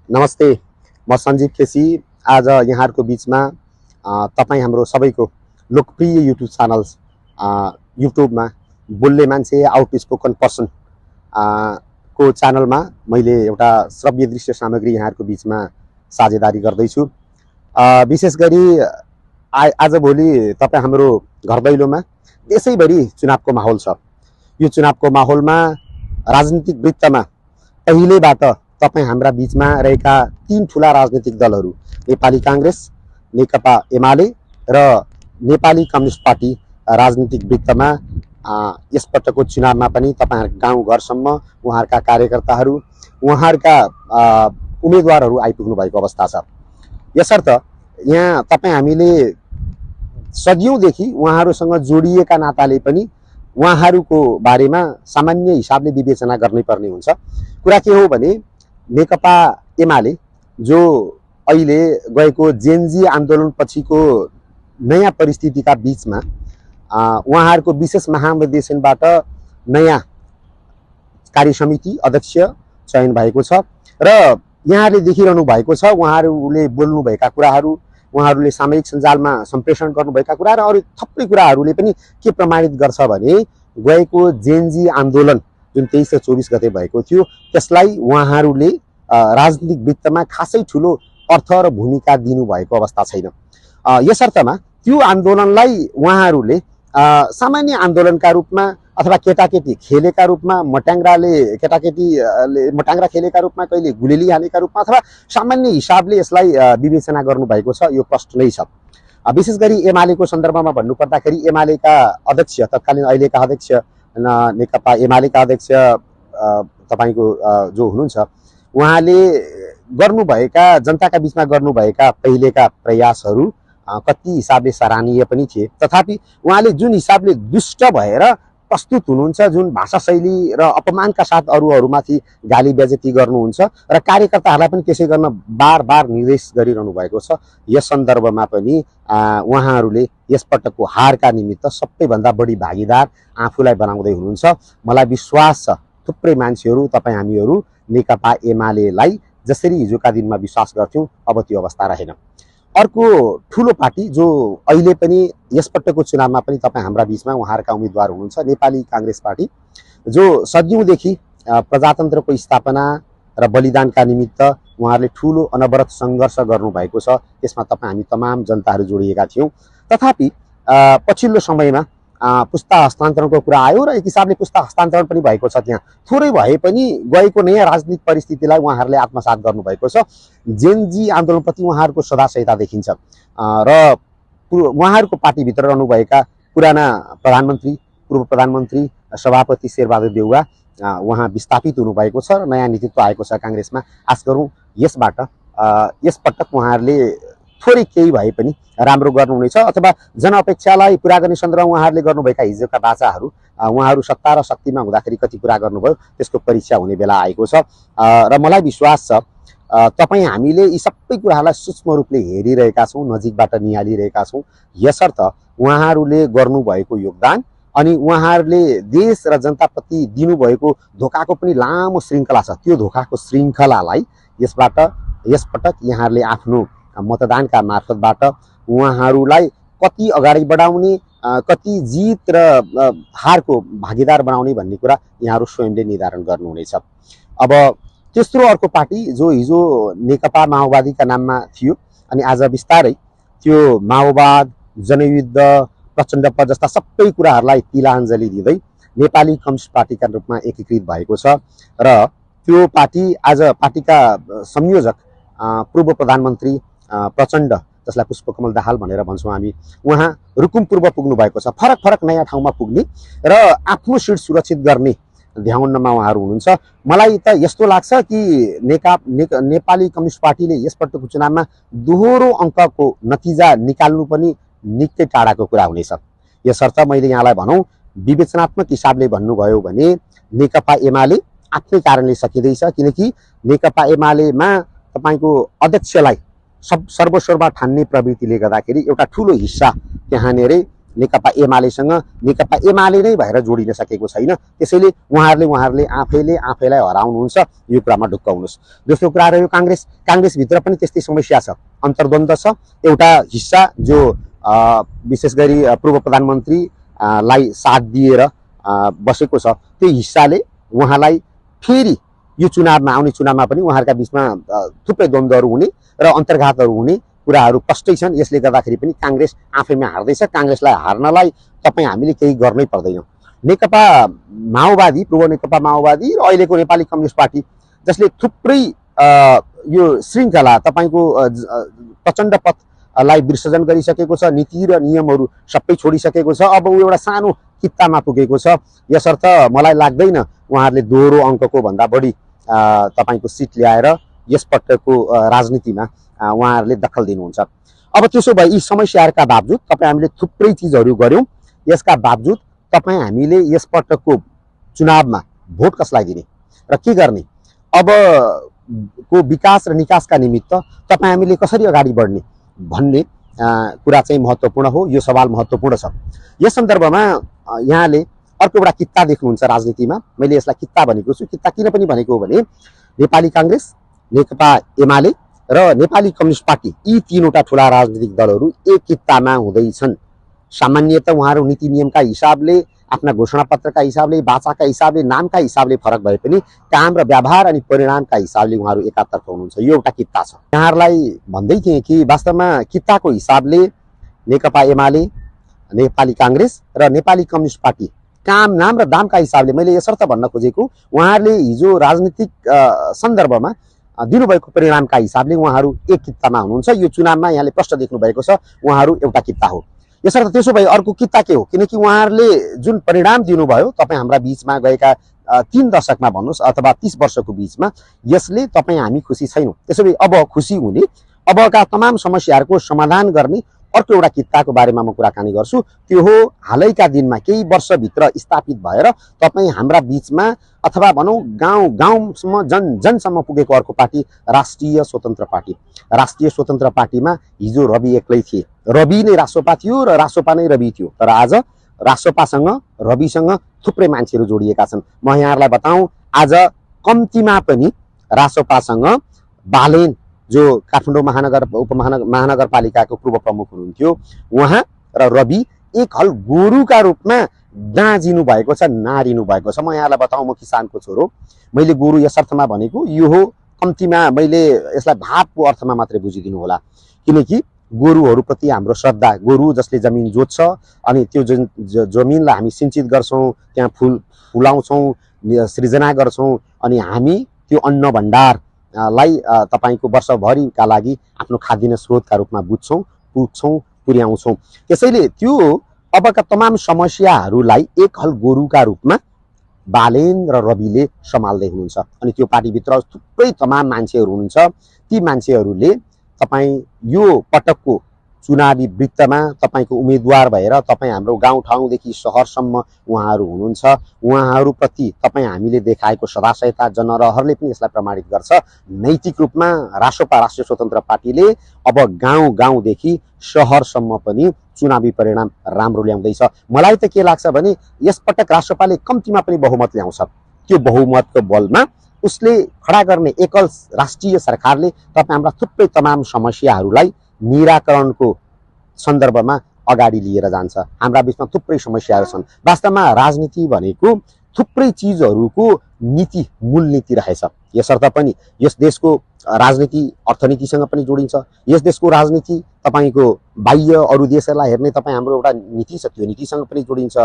नमस्ते, म सञ्जीव केसी। आज यहाँहरूको बिचमा तपाईँ हाम्रो सबैको लोकप्रिय युट्युब च्यानल्स युट्युबमा बोल्ने मान्छे आउट स्पोकन पर्सन को च्यानलमा मैले एउटा श्रव्य दृश्य सामग्री यहाँहरूको बिचमा साझेदारी गर्दैछु। विशेष गरी आजभोलि तपाईँ हाम्रो घर दैलोमा देशैभरि चुनावको माहौल छ। यो चुनावको माहौलमा राजनीतिक वृत्तमा पहिलेबाट तपाईँ हाम्रा बिचमा रहेका तीन ठुला राजनीतिक दलहरू नेपाली काङ्ग्रेस, नेकपा एमाले र नेपाली कम्युनिस्ट पार्टी राजनीतिक वृत्तमा यसपटकको चुनावमा पनि तपाईँ गाउँ घरसम्म उहाँहरूका कार्यकर्ताहरू, उहाँहरूका उम्मेदवारहरू आइपुग्नु भएको अवस्था छ। यसर्थ यहाँ तपाईँ हामीले सदियौँदेखि उहाँहरूसँग जोडिएका नाताले पनि उहाँहरूको बारेमा सामान्य हिसाबले विवेचना गर्नै पर्ने हुन्छ। कुरा के हो भने नेकपा एमाले जो अहिले गएको जेनजी आन्दोलन पछिको नयाँ परिस्थितिका बीचमा उहाँहरूको विशेष महाधिवेशनबाट नयाँ कार्य समिति अध्यक्ष चयन भएको छ र यहाँहरूले देखिरहनु भएको छ उहाँहरूले बोल्नुभएका कुराहरू, उहाँहरूले सामाजिक सञ्जालमा सम्प्रेषण गर्नुभएका कुरा र अरू थुप्रै कुराहरूले पनि के प्रमाणित गर्छ भने गएको जेनजी आन्दोलन जुन 23 र 24 गते भएको थियो त्यसलाई उहाँहरूले राजनीतिक वृत्तमा खासै ठुलो अर्थ र भूमिका दिनुभएको अवस्था छैन। यसर्थमा त्यो आन्दोलनलाई उहाँहरूले सामान्य आन्दोलनका रूपमा अथवा केटाकेटी खेलेका रूपमा मटाङ्ग्रा खेलेका रूपमा, कहिले गुलेली हालेका रूपमा अथवा सामान्य हिसाबले यसलाई विवेचना गर्नुभएको छ, यो प्रश्न नै छ। विशेष गरी एमालेको सन्दर्भमा भन्नुपर्दाखेरि एमालेका अध्यक्ष, तत्कालीन अहिलेका अध्यक्ष नेकपा एमालेका अध्यक्ष तपाईँको जो हुनुहुन्छ उहाँले गर्नुभएका जनताका बिचमा गर्नुभएका पहिलेका प्रयासहरू कति हिसाबले सराहनीय पनि थिए। तथापि उहाँले जुन हिसाबले दुष्ट भएर प्रस्तुत हुनुहुन्छ, जुन भाषाशैली र अपमानका साथ अरूहरूमाथि गाली बेजती गर्नुहुन्छ र कार्यकर्ताहरूलाई पनि त्यसै गर्न बार बार निर्देश गरिरहनु भएको छ, यस सन्दर्भमा पनि उहाँहरूले यसपटकको हारका निमित्त सबैभन्दा बढी भागीदार आफूलाई बनाउँदै हुनुहुन्छ। मलाई विश्वास छ थुप्रै मान्छेहरू, तपाईँ हामीहरू नेकपा एमालेलाई जसरी हिजोका दिनमा विश्वास गर्थ्यौँ अब त्यो अवस्था रहेन। अर्को ठुलो पार्टी जो अहिले पनि यसपटकको चुनावमा पनि तपाईँ हाम्रा बिचमा उहाँहरूका उम्मेदवार हुनुहुन्छ नेपाली काङ्ग्रेस पार्टी, जो सदियौँदेखि प्रजातन्त्रको स्थापना र बलिदानका निमित्त उहाँहरूले ठुलो अनवरत सङ्घर्ष गर्नुभएको छ। त्यसमा तपाईँ हामी तमाम जनताहरू जोडिएका थियौँ। तथापि पछिल्लो समयमा पुस्ता हस्तान्तरणको कुरा आयो र एक हिसाबले पुस्ता हस्तान्तरण पनि भएको छ। त्यहाँ थोरै भए पनि गएको नयाँ राजनीतिक परिस्थितिलाई उहाँहरूले आत्मसात गर्नुभएको छ। जेनजी आन्दोलनप्रति उहाँहरूको सदाशयता देखिन्छ र उहाँहरूको पार्टीभित्र रहनुभएका पुराना प्रधानमन्त्री, पूर्व प्रधानमन्त्री सभापति शेरबहादुर देउवा उहाँ विस्थापित हुनुभएको छ र नयाँ नेतृत्व आएको छ काङ्ग्रेसमा। आश गरौँ यसपटक उहाँहरूले थोरै केही भए पनि राम्रो गर्नुहुनेछ अथवा जनअपेक्षालाई पुरा गर्ने सन्दर्भमा उहाँहरूले गर्नुभएका हिजोका बाचाहरू उहाँहरू सत्ता र शक्तिमा हुँदाखेरि कति पुरा गर्नुभयो त्यसको परीक्षा हुने बेला आएको छ र मलाई विश्वास छ तपाईँ हामीले यी सबै कुराहरूलाई सूक्ष्म रूपले हेरिरहेका छौँ, नजिकबाट निहालिरहेका छौँ। यसर्थ उहाँहरूले गर्नुभएको योगदान अनि उहाँहरूले देश र जनताप्रति दिनुभएको धोकाको पनि लामो श्रृङ्खला छ। त्यो धोकाको श्रृङ्खलालाई यसपटक यहाँहरूले आफ्नो मतदानका मार्फतबाट उहाँहरूलाई कति अगाडि बढाउने, कति जित र हारको भागीदार बनाउने भन्ने कुरा यहाँहरू स्वयंले निर्धारण गर्नुहुनेछ। अब तेस्रो अर्को पार्टी जो हिजो नेकपा माओवादीका नाममा थियो अनि आज बिस्तारै त्यो माओवाद, जनयुद्ध, प्रचण्डपद जस्ता सबै कुराहरूलाई तिलाञ्जली दिँदै नेपाली कम्युनिस्ट पार्टीका रूपमा एकीकृत भएको छ र त्यो पार्टी आज पार्टीका संयोजक पूर्व प्रधानमन्त्री प्रचण्ड, जसलाई पुष्पकमल दाहाल भनेर भन्छौँ हामी, उहाँ रुकुम पूर्व पुग्नु भएको छ। फरक फरक नयाँ ठाउँमा पुग्ने र आफ्नो सिट सुरक्षित गर्ने ध्यानमा उहाँहरू हुनुहुन्छ। मलाई त यस्तो लाग्छ कि नेपाली कम्युनिस्ट पार्टीले यसपटकको चुनावमा दोहोरो अङ्कको नतिजा निकाल्नु पनि निकै टाढाको कुरा हुनेछ। यसर्थ मैले यहाँलाई भनौँ विवेचनात्मक हिसाबले भन्नुभयो भने नेकपा एमाले आफ्नै कारणले सकिँदैछ, किनकि नेकपा एमालेमा तपाईँको अध्यक्षलाई सर्वस्वरमा ठान्ने प्रवृत्तिले गर्दाखेरि एउटा ठुलो हिस्सा त्यहाँनिर नेकपा एमालेसँग नेकपा एमाले नै भएर जोडिन सकेको छैन। त्यसैले उहाँहरूले आफैलाई हराउनुहुन्छ, यो कुरामा ढुक्क हुनुहोस्। दोस्रो कुरा रह्यो काङ्ग्रेसभित्र पनि त्यस्तै समस्या छ, अन्तर्द्वन्द छ। एउटा हिस्सा जो विशेष गरी पूर्व प्रधानमन्त्री लाई साथ दिएर बसेको छ, त्यो हिस्साले उहाँलाई फेरि यो चुनावमा आउने चुनावमा पनि उहाँहरूका बिचमा थुप्रै द्वन्द्वहरू हुने र अन्तर्घातहरू हुने कुराहरू प्रष्टै छन्। यसले गर्दाखेरि पनि काङ्ग्रेस आफैमा हार्दैछ। काङ्ग्रेसलाई हार्नलाई तपाईँ हामीले केही गर्नै पर्दैन। नेकपा माओवादी, पूर्व नेकपा माओवादी र अहिलेको नेपाली कम्युनिस्ट पार्टी, जसले थुप्रै यो श्रृङ्खला तपाईँको प्रचण्ड पथलाई विसर्जन गरिसकेको छ, नीति र नियमहरू सबै छोडिसकेको छ। अब ऊ एउटा सानो कित्तामा पुगेको छ। यसर्थ मलाई लाग्दैन उहाँहरूले दोहोरो अङ्कको भन्दा बढी तपाईँको सिट ल्याएर यसपटकको राजनीतिमा उहाँहरूले दखल दिनुहुन्छ। अब त्यसो भए यी समस्याहरूका बावजुद तपाईँ हामीले थुप्रै चिजहरू गऱ्यौँ, यसका बावजुद तपाईँ हामीले यसपटकको चुनावमा भोट कसलाई दिने र के गर्ने, अब को विकास र निकासका निमित्त तपाईँ हामीले कसरी अगाडि बढ्ने भन्ने कुरा चाहिँ महत्त्वपूर्ण हो। यो सवाल महत्त्वपूर्ण छ। यस सन्दर्भमा यहाँले अर्को एउटा कित्ता देख्नुहुन्छ राजनीतिमा। मैले यसलाई कित्ता भनेको छु। कित्ता किन पनि भनेको हो भने नेपाली काङ्ग्रेस, नेकपा एमाले र नेपाली कम्युनिस्ट पार्टी, यी तीनवटा ठुला राजनीतिक दलहरू एक कित्तामा हुँदैछन्। सामान्यतः उहाँहरू नीति नियमका हिसाबले, आफ्ना घोषणापत्रका हिसाबले, वाचाका हिसाबले, नामका हिसाबले फरक भए पनि काम र व्यवहार अनि परिणामका हिसाबले उहाँहरू एकातर्फ हुनुहुन्छ। यो एउटा कित्ता छ। यहाँहरूलाई भन्दै थिएँ कि वास्तवमा कित्ताको हिसाबले नेकपा एमाले, नेपाली काङ्ग्रेस र नेपाली कम्युनिस्ट पार्टी काम, नाम र दामका हिसाबले मैले यसर्थ भन्न खोजेको, उहाँहरूले हिजो राजनीतिक सन्दर्भमा दिनुभएको परिणामका हिसाबले उहाँहरू एक कित्तामा हुनुहुन्छ। यो चुनावमा यहाँले प्रश्न देख्नु भएको छ, उहाँहरू एउटा कित्ता हो। यसर्थ त्यसो भए अर्को कित्ता के हो? किनकि उहाँहरूले जुन परिणाम दिनुभयो तपाईँ हाम्रा बिचमा गएका 3 दशकमा भन्नुहोस् अथवा 30 वर्षको बिचमा, यसले तपाईँ हामी खुसी छैनौँ। त्यसो भए अब खुसी हुने, अबका तमाम समस्याहरूको समाधान गर्ने अर्को एउटा कित्ताको बारेमा म कुराकानी गर्छु। त्यो हो हालैका दिनमा केही वर्षभित्र स्थापित भएर तपाईँ हाम्रा बिचमा अथवा भनौँ गाउँसम्म जनसम्म पुगेको अर्को पार्टी राष्ट्रिय स्वतन्त्र पार्टी। राष्ट्रिय स्वतन्त्र पार्टीमा हिजो रवि एक्लै थिए। रवि नै रासोपा थियो र रासोपा नै रवि थियो। तर आज रासोपासँग रविसँग थुप्रै मान्छेहरू जोडिएका छन्। म यहाँहरूलाई बताउँ, आज कम्तीमा पनि रासोपासँग बालेन जो काठमाडौँ महानगरपालिकाको पूर्व प्रमुख हुनुहुन्थ्यो, उहाँ र रवि एक हल गोरुका रूपमा गाँजिनु भएको छ, नारिनु भएको छ। म यहाँलाई बताउँ, म किसानको छोरो, मैले गोरु यस अर्थमा भनेको यो हो, कम्तीमा मैले यसलाई भावको अर्थमा मात्रै बुझिदिनु होला। किनकि गोरुहरूप्रति हाम्रो श्रद्धा, गोरु जसले जमिन जोत्छ अनि त्यो जमिनलाई हामी सिंचित गर्छौँ, त्यहाँ फुलाउँछौँ, सृजना गर्छौँ अनि हामी त्यो अन्न भण्डारलाई तपाईँको वर्षभरिका लागि आफ्नो खाद्यान्न स्रोतका रूपमा बुझ्छौँ, पुज्छौँ, पुर्याउँछौँ। त्यसैले त्यो अबका तमाम समस्याहरूलाई एक हल गोरुका रूपमा बालेन र रविले सम्हाल्दै हुनुहुन्छ। अनि त्यो पार्टीभित्र थुप्रै तमाम मान्छेहरू हुनुहुन्छ। ती मान्छेहरूले तपाईँ यो पटकको चुनावी वृत्तमा तपाईँको उम्मेदवार भएर तपाईँ हाम्रो गाउँठाउँदेखि सहरसम्म उहाँहरू हुनुहुन्छ। उहाँहरूप्रति तपाईँ हामीले देखाएको सदाशयता जनरहरूले पनि यसलाई प्रमाणित गर्छ। नैतिक रूपमा रासोपा, राष्ट्रिय स्वतन्त्र पार्टीले अब गाउँदेखि सहरसम्म पनि चुनावी परिणाम राम्रो ल्याउँदैछ। मलाई त के लाग्छ भने यसपटक रासोपाले कम्तीमा पनि बहुमत ल्याउँछ। त्यो बहुमतको बलमा उसले खडा गर्ने एकल राष्ट्रिय सरकारले तपाईँ हाम्रा थुप्रै तमाम समस्याहरूलाई निराकरणको सन्दर्भमा अगाडि लिएर जान्छ। हाम्रा बिचमा थुप्रै समस्याहरू छन्। वास्तवमा राजनीति भनेको थुप्रै चिजहरूको नीति, मूल नीति रहेछ। यसर्थ पनि यस देशको राजनीति अर्थनीतिसँग पनि जोडिन्छ। यस देशको राजनीति तपाईँको बाह्य अरू देशहरूलाई हेर्ने तपाईँ हाम्रो एउटा नीति छ, त्यो नीतिसँग पनि जोडिन्छ।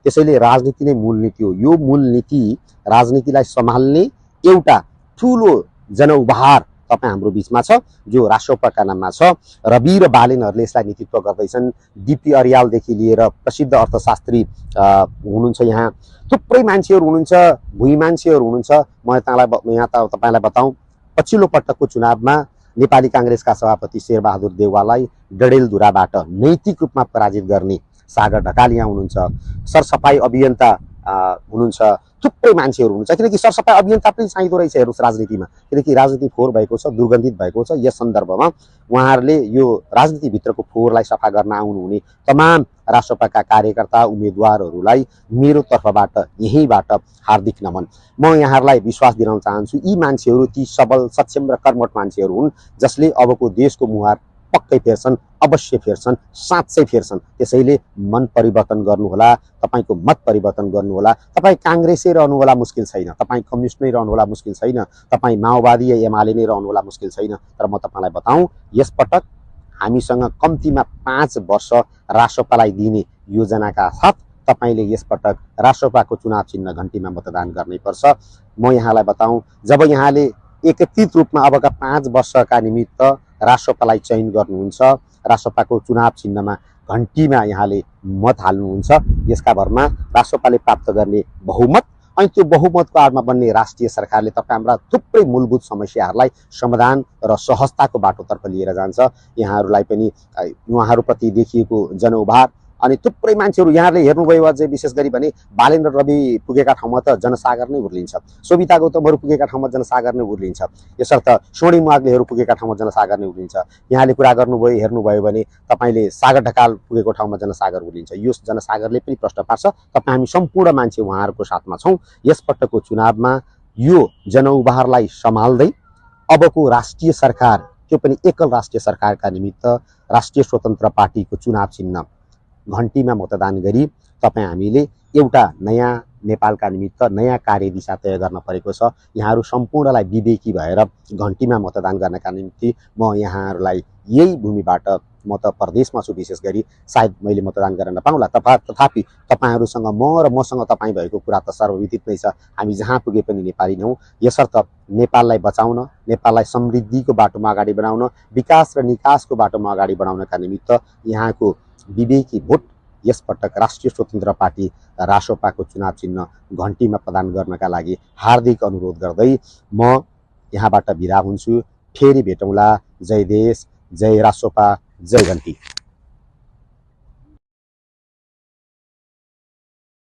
त्यसैले राजनीति नै मूल नीति हो। यो मूल नीति राजनीतिलाई सम्हाल्ने एउटा ठुलो जनउपहार तपाईँ हाम्रो बिचमा छ, जो रासोपाका नाममा छ। रवि र बालेनहरूले यसलाई नेतृत्व गर्दैछन्। डिपी अर्यालदेखि लिएर प्रसिद्ध अर्थशास्त्री हुनुहुन्छ, यहाँ थुप्रै मान्छेहरू हुनुहुन्छ, भुइँ मान्छेहरू हुनुहुन्छ। म यहाँ तपाईँलाई बताउँ, पछिल्लो पटकको चुनावमा नेपाली काङ्ग्रेसका सभापति शेरबहादुर देउवालाई डडेलधुराबाट नैतिक रूपमा पराजित गर्ने सागर ढकाल यहाँ हुनुहुन्छ। सरसफाई अभियन्ता हुनुहुन्छ, थुप्रै मान्छेहरू हुनुहुन्छ, किनकि सरसफाइ अभियन्ता पनि चाहिँदो रहेछ हेर्नुहोस् राजनीतिमा, किनकि राजनीति फोहोर भएको छ, दुर्गन्धित भएको छ। यस सन्दर्भमा उहाँहरूले यो राजनीतिभित्रको फोहोरलाई सफा गर्न आउनुहुने तमाम राष्ट्रपाका कार्यकर्ता उम्मेदवारहरूलाई मेरो तर्फबाट यहीँबाट हार्दिक नमन। म यहाँहरूलाई विश्वास दिलाउन चाहन्छु, यी मान्छेहरू ती सबल, सक्षम र कर्मठ मान्छेहरू हुन् जसले अबको देशको मुहार पक्कै फेर्छन्, अवश्य फेर्छन्, साँच्चै फेर्छन्। त्यसैले मन परिवर्तन गर्नुहोला, तपाईँको मत परिवर्तन गर्नुहोला। तपाईँ काङ्ग्रेसै रहनुहोला मुस्किल छैन, तपाईँ कम्युनिस्ट नै रहनुहोला मुस्किल छैन, तपाईँ माओवादी या एमाले नै रहनुहोला मुस्किल छैन। तर म तपाईँलाई बताउँ, यसपटक हामीसँग कम्तीमा 5 वर्ष राष्ट्रपालाई दिने योजनाका साथ तपाईँले यसपटक राष्ट्रपाको चुनाव चिन्ह घन्टीमा मतदान गर्नै पर्छ। म यहाँलाई बताउँ, जब यहाँले एकत्रित रूपमा अबका 5 वर्षका निमित्त राष्ट्रपालाई चयन गर्नुहुन्छ, राष्ट्रपाको चुनाव चिन्हमा घन्टीमा यहाँले मत हाल्नुहुन्छ, यसका भरमा राष्ट्रपाले प्राप्त गर्ने बहुमत अनि त्यो बहुमतको आडमा बन्ने राष्ट्रिय सरकारले तपाईँ हाम्रा थुप्रै मूलभूत समस्याहरूलाई समाधान र सहजताको बाटोतर्फ लिएर जान्छ। यहाँहरूलाई पनि उहाँहरूप्रति देखिएको जनउभार अनि थुप्रै मान्छेहरू यहाँले हेर्नुभयो अझै विशेष गरी भने बालेन्द्र रवि पुगेका ठाउँमा त जनसागर नै उर्लिन्छ, सोभिता गौतमहरू पुगेका ठाउँमा जनसागर नै उर्लिन्छ, यसर्थ स्वर्णिम वाग्लेहरू पुगेका ठाउँमा जनसागर नै उर्लिन्छ। यहाँले कुरा गर्नुभयो हेर्नुभयो भने तपाईँले सागर ढकाल पुगेको ठाउँमा जनसागर उर्लिन्छ। यो जनसागरले पनि प्रश्न पार्छ। तपाईँ हामी सम्पूर्ण मान्छे उहाँहरूको साथमा छौँ। यसपटकको चुनावमा यो जनउभारलाई सम्हाल्दै अबको राष्ट्रिय सरकार, त्यो पनि एकल राष्ट्रिय सरकारका निमित्त राष्ट्रिय स्वतन्त्र पार्टीको चुनाव चिन्ह घन्टीमा मतदान गरी तपाईँ हामीले एउटा नयाँ नेपालका निमित्त नयाँ कार्यदिशा तय गर्न परेको छ। यहाँहरू सम्पूर्णलाई विवेकी भएर घन्टीमा मतदान गर्नका निम्ति म यहाँहरूलाई यही भूमिबाट, म त परदेशमा छु विशेष गरी, सायद मैले मतदान गर्न नपाउँला, तथापि तपाईँहरूसँग म र मसँग तपाईँ भएको कुरा त सर्वविदित नै छ। हामी जहाँ पुगे पनि नेपाली हौँ। यसर्थ नेपाललाई बचाउन, नेपाललाई समृद्धिको बाटोमा अगाडि बढाउन, विकास र निकासको बाटोमा अगाडि बढाउनका निमित्त यहाँको विवेकी भोट यसपटक राष्ट्रिय स्वतन्त्र पार्टी रासोपाको चुनाव चिन्ह घन्टीमा प्रदान गर्नका लागि हार्दिक अनुरोध गर्दै म यहाँबाट बिदा हुन्छु। फेरि भेटौँला। जय देश, जय रासोपा, जय घन्टी।